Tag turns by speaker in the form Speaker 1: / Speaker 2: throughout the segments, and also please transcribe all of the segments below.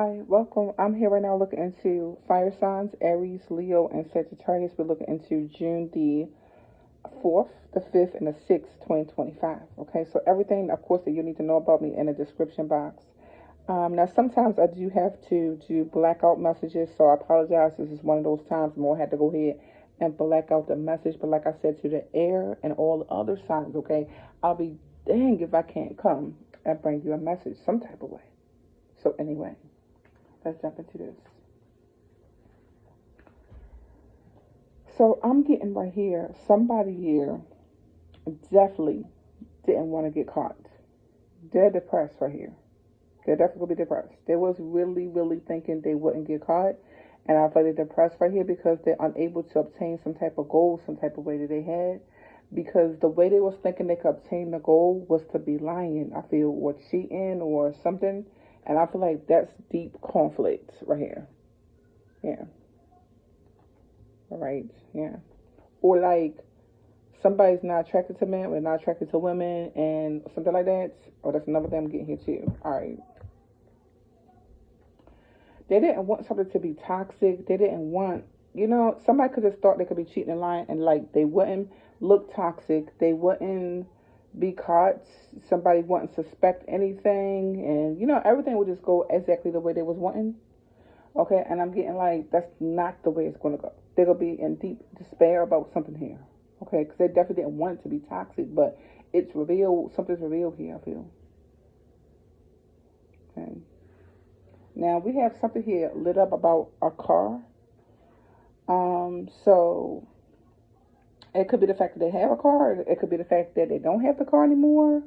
Speaker 1: Hi, welcome. I'm here right now looking into fire signs, Aries, Leo, and Sagittarius. We're looking into June the 4th, the 5th, and the 6th, 2025. Okay, so everything, of course, that you need to know about me in the description box. Now, sometimes I do have to do blackout messages, so I apologize. This is one of those times where I had to go ahead and black out the message. But like I said, to the air and all the other signs, okay, I'll be dang if I can't come and bring you a message some type of way. So anyway, let's jump into this. So I'm getting right here, somebody here definitely didn't want to get caught. They're depressed right here. They're definitely going to be depressed. They was really, really thinking they wouldn't get caught. And I feel they're depressed right here because they're unable to obtain some type of goal, some type of way that they had. Because the way they was thinking they could obtain the goal was to be lying, I feel, or cheating or something. And I feel like that's deep conflict right here. Yeah. All right. Yeah. Or like somebody's not attracted to men or not attracted to women and something like that. Oh, that's another thing I'm getting here too. All right. They didn't want something to be toxic. They didn't want, somebody could just thought they could be cheating and lying and like they wouldn't look toxic. They wouldn't be caught. Somebody wouldn't suspect anything. And, everything would just go exactly the way they was wanting. Okay. And I'm getting like, that's not the way it's going to go. They're going to be in deep despair about something here. Okay. Because they definitely didn't want it to be toxic. But it's revealed. Something's revealed here, I feel. Okay. Now we have something here lit up about a car. So it could be the fact that they have a car. It could be the fact that they don't have the car anymore.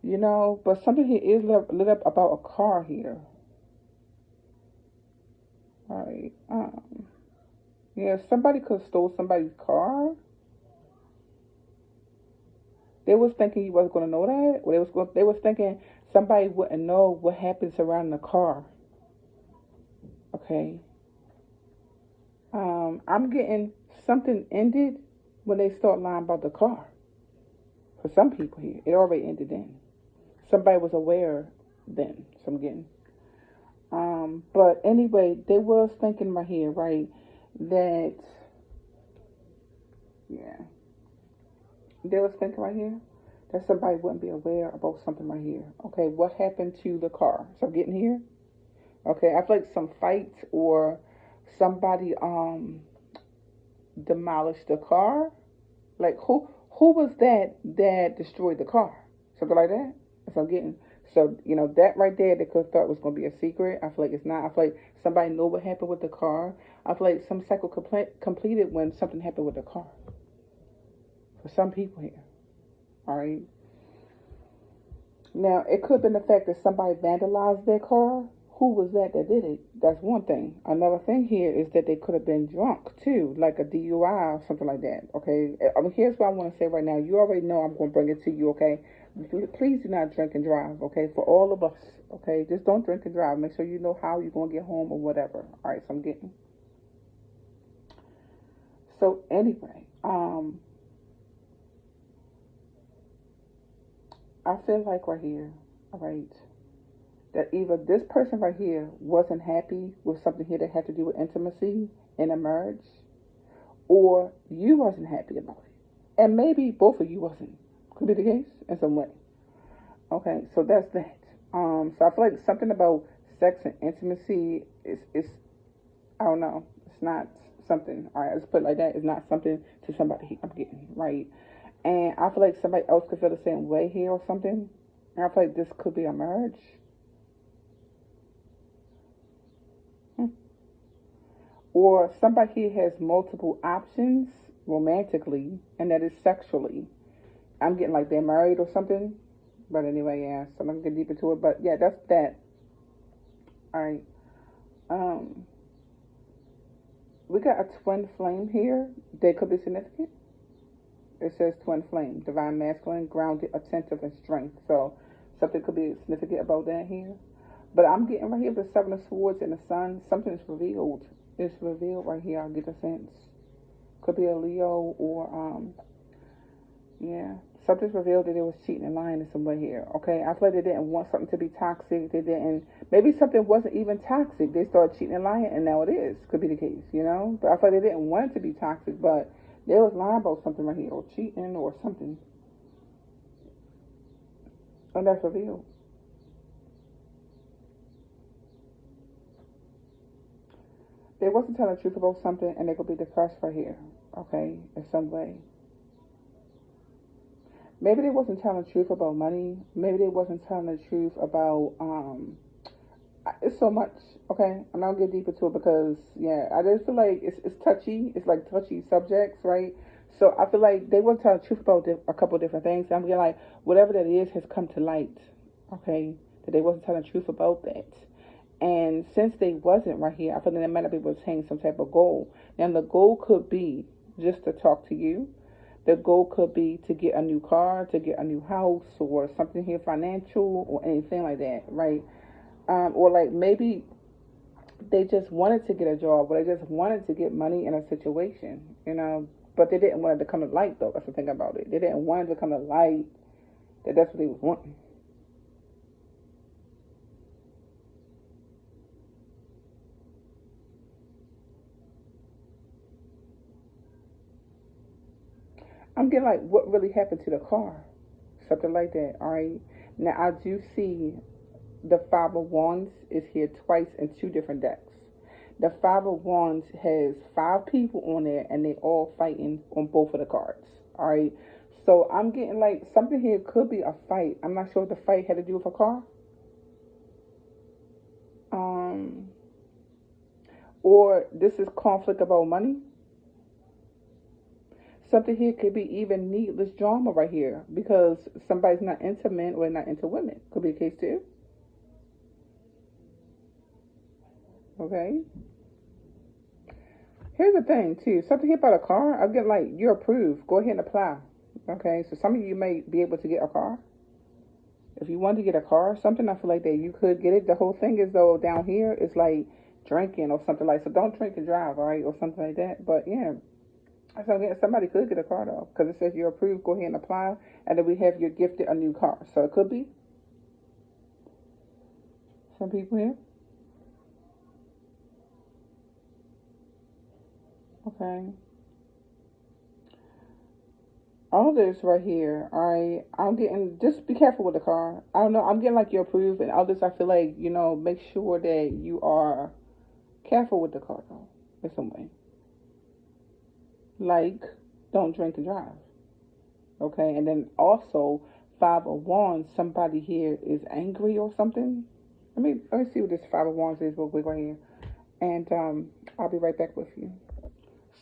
Speaker 1: But something here is lit up about a car here. All right. Yeah, somebody could have stole somebody's car. They was thinking you wasn't gonna know that. Or they was thinking somebody wouldn't know what happens around the car. Okay. I'm getting something ended when they start lying about the car. For some people here, it already ended then. Somebody was aware then. So I'm getting. But anyway, they was thinking right here, right, that yeah, they was thinking right here that somebody wouldn't be aware about something right here. Okay, what happened to the car? So I'm getting here. Okay, I feel like some fight or somebody demolished the car. Like who was that destroyed the car? Something like that. That's what I'm getting. So that right there, they could have thought was gonna be a secret. I feel like it's not. I feel like somebody knew what happened with the car. I feel like some cycle completed when something happened with the car. For some people here, all right. Now it could have been the fact that somebody vandalized their car. Who was that did it? That's one thing. Another thing here is that they could have been drunk too, like a DUI or something like that. Okay. Here's what I want to say right now. You already know I'm going to bring it to you. Okay. Please do not drink and drive. Okay. For all of us. Okay. Just don't drink and drive. Make sure you know how you're going to get home or whatever. All right. So I'm getting. So anyway, I feel like right here. All right. That either this person right here wasn't happy with something here that had to do with intimacy in a marriage, or you wasn't happy about it. And maybe both of you wasn't. Could be the case in some way. Okay, so that's that. So I feel like something about sex and intimacy is I don't know. It's not something. All right, let's put it like that. It's not something to somebody I'm getting right. And I feel like somebody else could feel the same way here or something. And I feel like this could be a marriage. Or somebody here has multiple options romantically, and that is sexually. I'm getting like they're married or something. But anyway, yeah, so I'm not gonna get deep into it. But yeah, that's that. All right. Um, we got a twin flame here. They could be significant. It says twin flame, divine masculine, grounded, attentive, and strength. So something could be significant about that here. But I'm getting right here the Seven of Swords and the Sun. Something is revealed. It's revealed right here. I get a sense. Could be a Leo or yeah. Something's revealed that they was cheating and lying in some way here. Okay, I feel like they didn't want something to be toxic. They didn't. Maybe something wasn't even toxic. They started cheating and lying, and now it is. Could be the case, you know. But I feel like they didn't want it to be toxic, but they was lying about something right here, or cheating, or something, and that's revealed. They wasn't telling the truth about something, and they could be depressed right here. Okay, in some way. Maybe they wasn't telling the truth about money. Maybe they wasn't telling the truth about it's so much. Okay, I'm not gonna get deep into it because yeah, I just feel like it's touchy. It's like touchy subjects, right? So I feel like they wasn't telling the truth about a couple of different things. I'm getting like whatever that is has come to light. Okay, that they wasn't telling the truth about that. And since they wasn't right here, I feel like they might not be able to attain some type of goal. Now the goal could be just to talk to you. The goal could be to get a new car, to get a new house, or something here financial, or anything like that, right? Or like maybe they just wanted to get a job, or they just wanted to get money in a situation, you know. But they didn't want it to come to light, though. That's the thing about it. They didn't want it to come to light that that's what they was wanting. I'm getting like what really happened to the car, something like that. All right. Now I do see the Five of Wands is here twice in two different decks. The Five of Wands has five people on there, and they all fighting on both of the cards. All right. So I'm getting like something here could be a fight. I'm not sure if the fight had to do with a car. Um, or this is conflict about money. Something here could be even needless drama right here because somebody's not into men or not into women. Could be the case too. Okay. Here's the thing too. Something here about a car. I'm getting like you're approved. Go ahead and apply. Okay. So some of you may be able to get a car. If you want to get a car or something, I feel like that you could get it. The whole thing is though down here is like drinking or something like so. Don't drink and drive, all right, or something like that. But yeah, so again, somebody could get a car though because it says you're approved. Go ahead and apply, and then we have you gifted a new car. So it could be some people here. Okay. All this right here, all right. I'm getting just be careful with the car. I don't know. I'm getting like you're approved, and all this. I feel like make sure that you are careful with the car though, in some way. Like, don't drink and drive. Okay, and then also Five of Wands. Somebody here is angry or something. Let me see what this Five of Wands is real quick right here, and I'll be right back with you.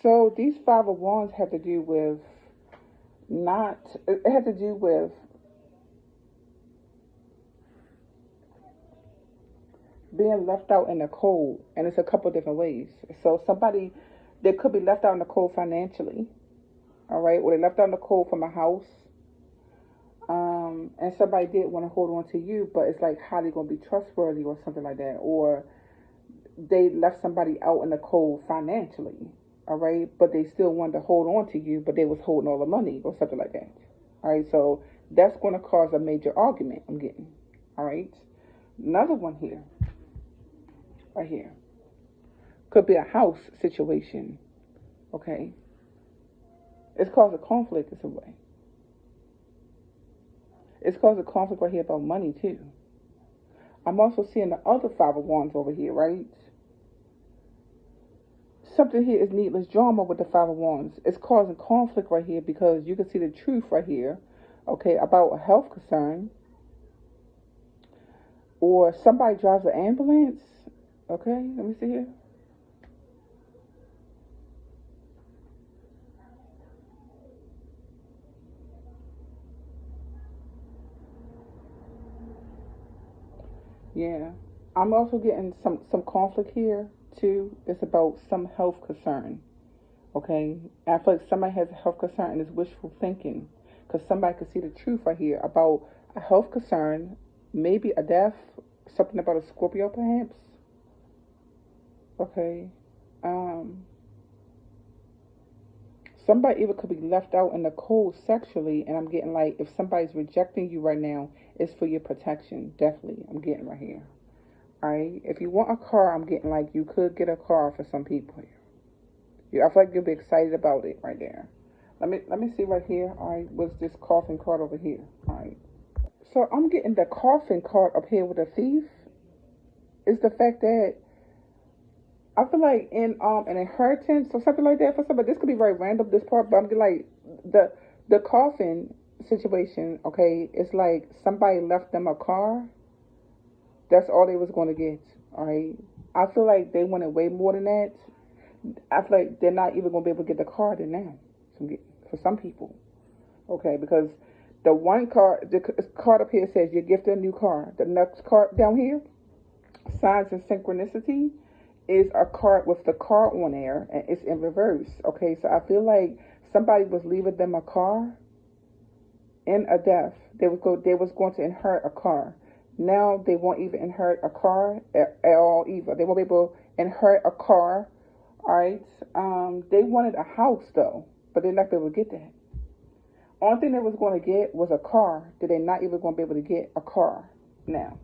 Speaker 1: So these Five of Wands have to do with not. It had to do with being left out in the cold, and it's a couple different ways. So somebody they could be left out in the cold financially, all right, or they left out in the cold from a house, and somebody did want to hold on to you, but it's like how they gonna be trustworthy or something like that, or they left somebody out in the cold financially, all right, but they still wanted to hold on to you, but they was holding all the money or something like that, all right. So that's going to cause a major argument. I'm getting, all right. Another one here, right here, could be a house situation. Okay, it's caused a conflict in some way. It's caused a conflict right here about money too. I'm also seeing the other Five of Wands over here, right? Something here is needless drama with the Five of Wands. It's causing conflict right here because you can see the truth right here, okay, about a health concern, or somebody drives an ambulance. Okay, let me see here. Yeah, I'm also getting some conflict here too. It's about some health concern. Okay, I feel like somebody has a health concern and is wishful thinking because somebody could see the truth right here about a health concern, maybe a death, something about a Scorpio perhaps. Okay, um, Somebody even could be left out in the cold sexually, and I'm getting like, if somebody's rejecting you right now, it's for your protection. Definitely, I'm getting right here. All right. If you want a car, I'm getting like you could get a car for some people here. I feel like you'll be excited about it right there. Let me see right here. All right, what's this coffin card over here? All right. So I'm getting the coffin card up here with a thief. Is the fact that I feel like in an inheritance or something like that for somebody. This could be very random, this part, but I'm getting like the coffin situation. Okay, it's like somebody left them a car. That's all they was going to get. All right. I feel like they wanted way more than that. I feel like they're not even going to be able to get the car then now. For some people, okay, because the one card, the card up here says you're gifted a new car. The next card down here, signs and synchronicity, is a card with the car on there, and it's in reverse. Okay, so I feel like somebody was leaving them a car in a death. They was going to inherit a car. Now they won't even inherit a car at all either. They won't be able to inherit a car. All right. They wanted a house though, but they're not able to get that. Only thing they was going to get was a car. That they're not even going to be able to get a car now.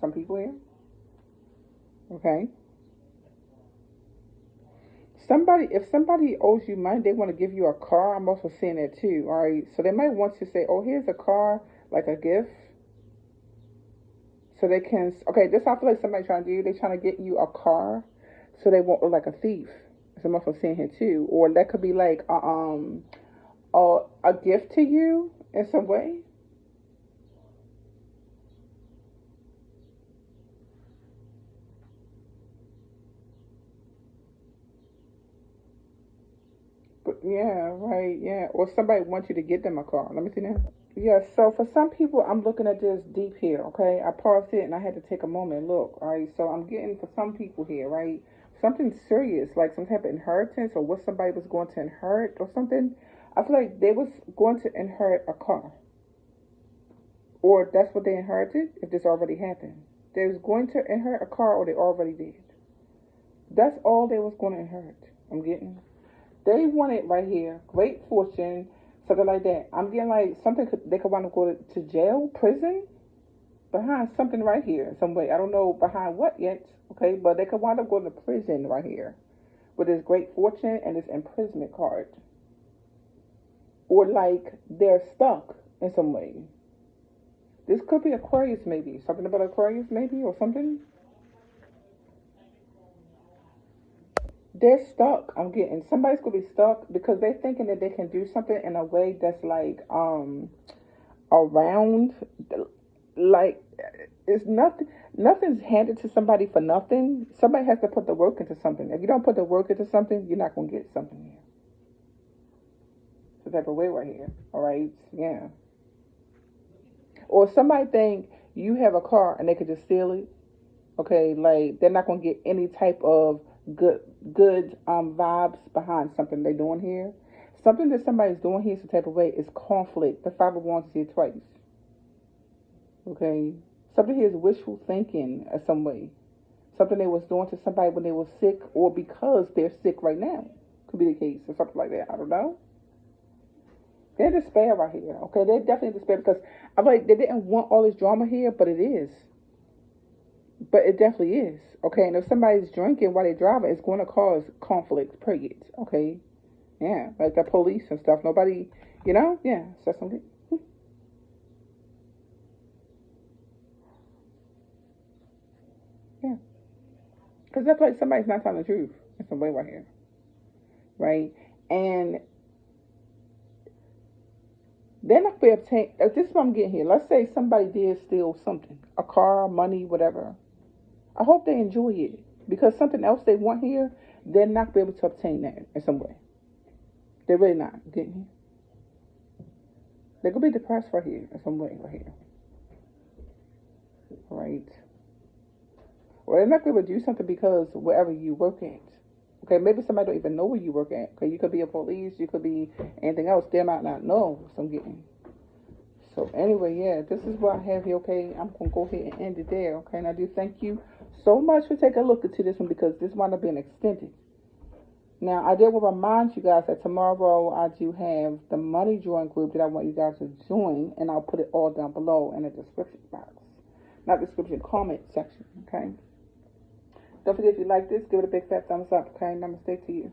Speaker 1: Some people here. Okay. If somebody owes you money, they want to give you a car. I'm also seeing that too. All right. So they might want to say, "Oh, here's a car, like a gift." So they can. Okay, this I feel like somebody trying to do. They're trying to get you a car, so they won't look like a thief. So I'm also seeing here too. Or that could be like a gift to you in some way. But yeah, right, yeah. Or somebody wants you to get them a car. Let me see now. Yeah, so for some people, I'm looking at this deep here, okay? I paused it and I had to take a moment and look, all right? So I'm getting, for some people here, right? Something serious, like some type of inheritance or what somebody was going to inherit or something. I feel like they was going to inherit a car. Or that's what they inherited if this already happened. They was going to inherit a car or they already did. That's all they was going to inherit. I'm getting. They wanted right here, great fortune, something like that. I'm getting like something they could want to go to jail, prison, behind something right here, some way. I don't know behind what yet, okay, but they could wind up going to prison right here with this great fortune and this imprisonment card. Or like they're stuck in some way. This could be Aquarius maybe. Something about Aquarius maybe or something. They're stuck. I'm getting somebody's gonna be stuck because they're thinking that they can do something in a way that's like around, like it's nothing's handed to somebody for nothing. Somebody has to put the work into something. If you don't put the work into something, you're not gonna get something here. It's the type of way right here. All right, yeah. Or somebody think you have a car and they could just steal it. Okay, like they're not gonna get any type of good vibes behind something they're doing here. Something that somebody's doing here some type of way is conflict. The Five of Wands is here twice. Okay, something here is wishful thinking in some way. Something they was doing to somebody when they were sick or because they're sick right now. Could be the case or something like that. I don't know. They're despair right here. Okay, they're definitely despair because I'm like they didn't want all this drama here, but it is. But it definitely is. Okay, and if somebody's drinking while they're driving, it's going to cause conflict, period. Okay, yeah, like the police and stuff. Nobody, yeah, so something. Yeah, because that's like somebody's not telling the truth in some way right here, right? And they're not going to obtain. This is what I'm getting here. Let's say somebody did steal something, a car, money, whatever. I hope they enjoy it because something else they want here, they're not going to be able to obtain that in some way. They're really not getting here. They're going to be depressed right here in some way right here. Right? Or they're not going to do something because wherever you work at. Okay, maybe somebody don't even know where you work at. Okay, you could be a police, you could be anything else. They might not know. So I'm getting. So anyway, yeah, this is what I have here, okay? I'm going to go ahead and end it there, okay? And I do thank you so much for taking a look into this one because this wound up being extended. Now, I did want to remind you guys that tomorrow I do have the money drawing group that I want you guys to join, and I'll put it all down below in the description box. Not description, comment section, okay? Don't forget, if you like this, give it a big fat thumbs up, okay? Namaste to you.